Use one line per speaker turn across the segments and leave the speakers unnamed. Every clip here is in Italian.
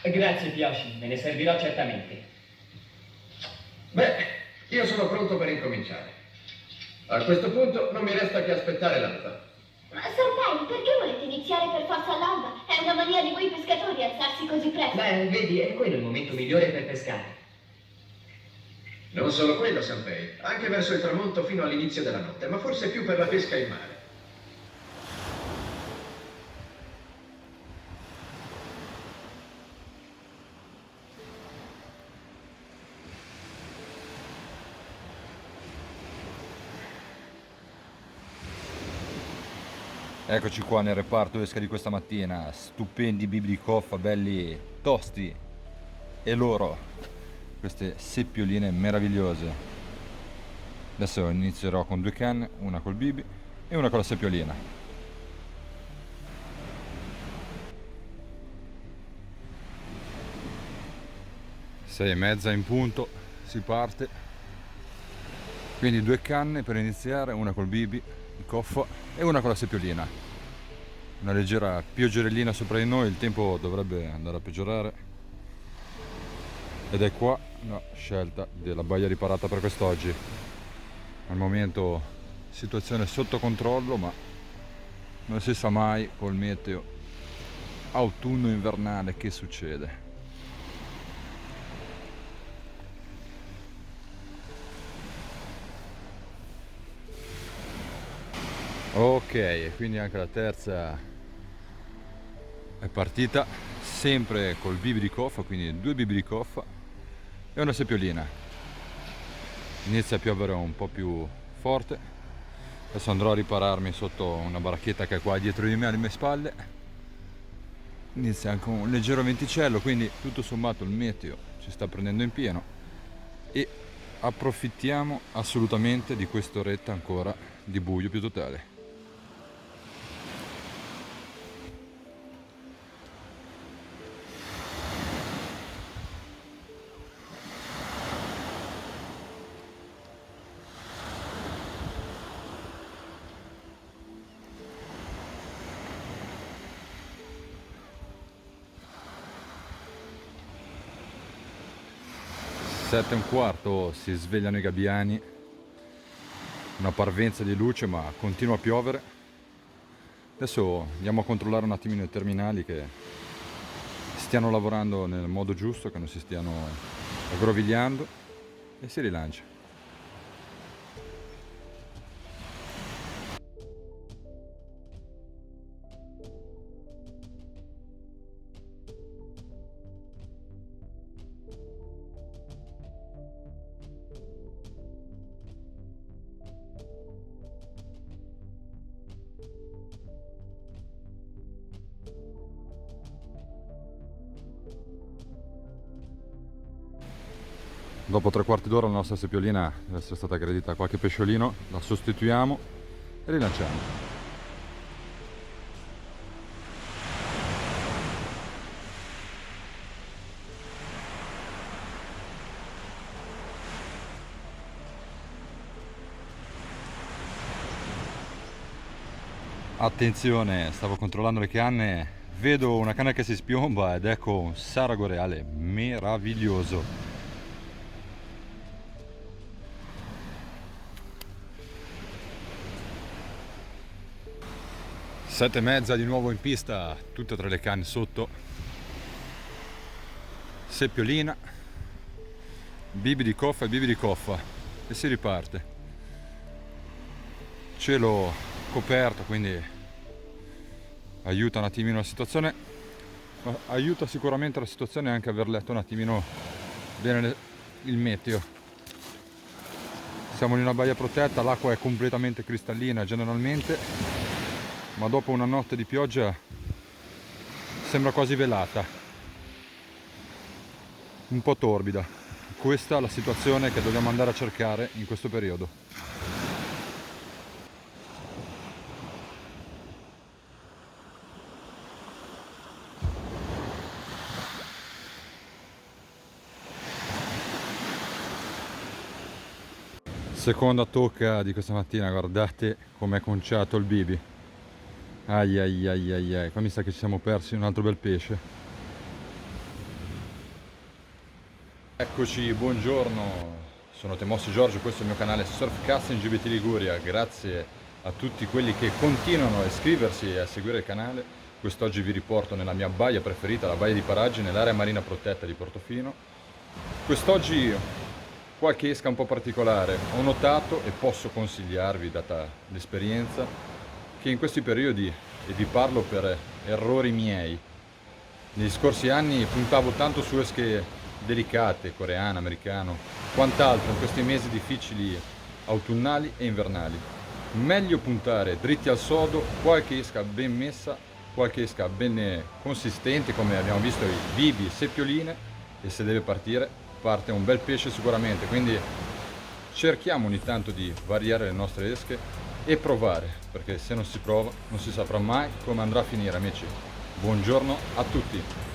Grazie, Piosci, me ne servirò certamente.
Beh, io sono pronto per incominciare. A questo punto non mi resta che aspettare l'alba.
Ma Santai, perché volete iniziare per forza all'alba? È una mania di voi pescatori alzarsi così presto.
Beh, vedi, è quello il momento migliore per pescare.
Non solo quello, Sanpei, anche verso il tramonto fino all'inizio della notte, ma forse più per la pesca in mare.
Eccoci qua nel reparto esca di questa mattina, stupendi bibli coffa, belli tosti, e loro, queste seppioline meravigliose. Adesso inizierò con 2 canne, una col bibi e una con la seppiolina. Sei e mezza in punto, si parte. Quindi 2 canne per iniziare, una col bibi, il coffa, e una con la seppiolina. Una leggera pioggerellina sopra di noi, il tempo dovrebbe andare a peggiorare. Ed è qua la scelta della baia riparata per quest'oggi. Al momento situazione sotto controllo, ma non si sa mai col meteo autunno-invernale che succede. Ok, quindi anche la terza è partita, sempre col bibi di coffa, quindi 2 bibi di coffa e una seppiolina. Inizia a piovere un po' più forte. Adesso andrò a ripararmi sotto una baracchetta che è qua dietro di me, alle mie spalle. Inizia anche un leggero venticello, quindi tutto sommato il meteo ci sta prendendo in pieno e approfittiamo assolutamente di quest'oretta ancora di buio più totale. Sette e un quarto, si svegliano i gabbiani, una parvenza di luce ma continua a piovere. Adesso andiamo a controllare un attimino i terminali che stiano lavorando nel modo giusto, che non si stiano aggrovigliando, e si rilancia. Dopo 3/4 d'ora la nostra seppiolina deve essere stata aggredita da qualche pesciolino, la sostituiamo e rilanciamo. Attenzione, stavo controllando le canne, vedo una canna che si spiomba ed ecco un sarago reale meraviglioso. Sette e mezza di nuovo in pista, tutte e 3 le canne sotto. Seppiolina, bibi di coffa e bibi di coffa, e si riparte. Cielo coperto, quindi aiuta un attimino la situazione, ma aiuta sicuramente la situazione anche aver letto un attimino bene il meteo. Siamo in una baia protetta, l'acqua è completamente cristallina generalmente, ma dopo una notte di pioggia sembra quasi velata, un po' torbida. Questa è la situazione che dobbiamo andare a cercare in questo periodo. Seconda tocca di questa mattina, guardate com'è conciato il bibi. Ai ai ai ai ai, qua mi sa che ci siamo persi un altro bel pesce. Eccoci, buongiorno, sono Temossi Giorgio, questo è il mio canale Surfcasting GBT Liguria. Grazie a tutti quelli che continuano a iscriversi e a seguire il canale. Quest'oggi vi riporto nella mia baia preferita, la baia di Paraggi, nell'area marina protetta di Portofino. Quest'oggi qualche esca un po' particolare. Ho notato e posso consigliarvi, data l'esperienza, che in questi periodi, e vi parlo per errori miei, negli scorsi anni puntavo tanto su esche delicate, coreana, americano, quant'altro in questi mesi difficili autunnali e invernali. Meglio puntare dritti al sodo, qualche esca ben messa, qualche esca ben consistente, come abbiamo visto i bibi, seppioline, e se deve partire, parte un bel pesce sicuramente. Quindi cerchiamo ogni tanto di variare le nostre esche e provare, perché se non si prova non si saprà mai come andrà a finire, amici. Buongiorno a tutti.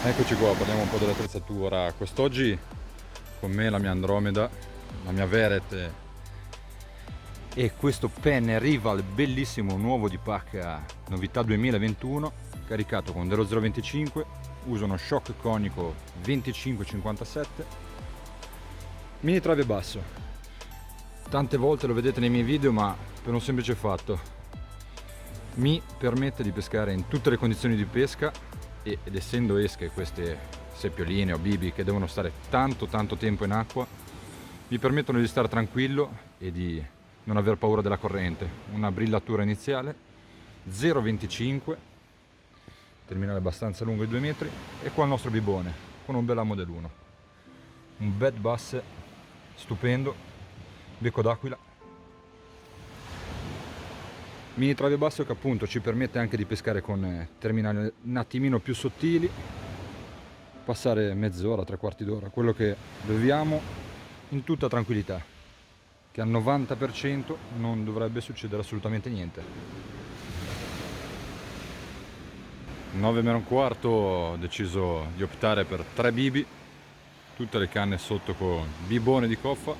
Eccoci qua, parliamo un po' dell'attrezzatura. Quest'oggi con me la mia Andromeda, la mia Veret e questo Pen Rival bellissimo nuovo di pacca, novità 2021, caricato con dello 0,25, uso uno shock conico 25-57, mini trave basso. Tante volte lo vedete nei miei video, ma per un semplice fatto: mi permette di pescare in tutte le condizioni di pesca, ed essendo esche queste seppioline o bibi che devono stare tanto tempo in acqua, mi permettono di stare tranquillo e di non aver paura della corrente. Una brillatura iniziale 0,25, terminale abbastanza lungo di 2 metri, e qua il nostro bibone con un bel amo dell'1, un bed bass stupendo, becco d'aquila, mini trave basso che appunto ci permette anche di pescare con terminali un attimino più sottili, passare mezz'ora, 3/4 d'ora, quello che beviamo in tutta tranquillità, che al 90% non dovrebbe succedere assolutamente niente. 9 meno un quarto ho deciso di optare per 3 bibi, tutte le canne sotto con bibone di coffa.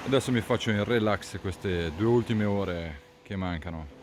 Adesso mi faccio in relax queste 2 ultime ore che mancano.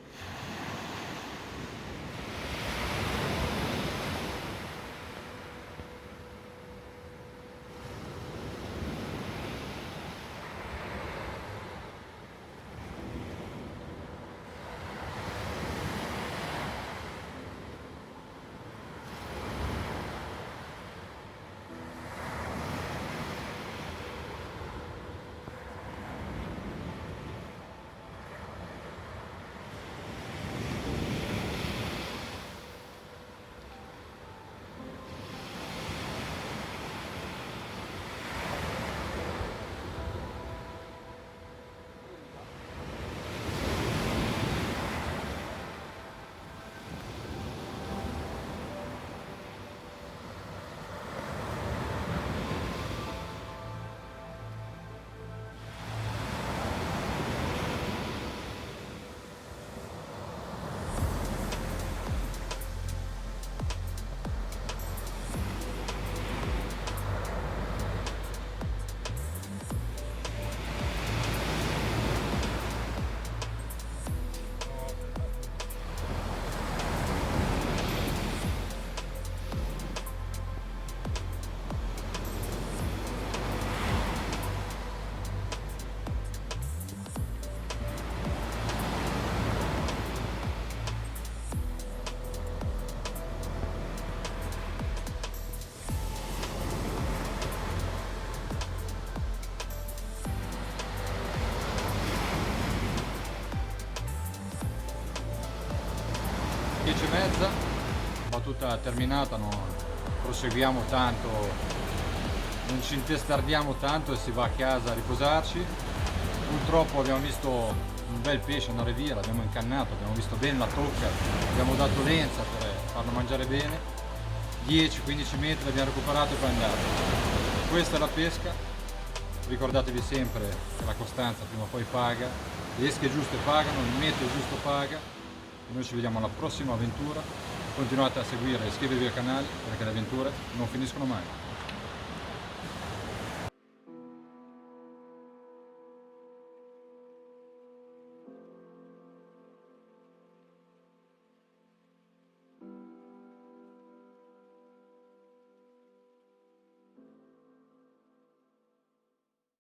E mezza, battuta terminata, non proseguiamo tanto, non ci intestardiamo tanto e si va a casa a riposarci. Purtroppo abbiamo visto un bel pesce, una reviera, abbiamo incannato, abbiamo visto bene la tocca, abbiamo dato lenza per farlo mangiare bene, 10-15 metri abbiamo recuperato e poi è andato. Questa è la pesca, ricordatevi sempre che la costanza prima o poi paga, le esche giuste pagano, il meteo giusto paga. Noi ci vediamo alla prossima avventura, continuate a seguire e iscrivervi al canale perché le avventure non finiscono mai.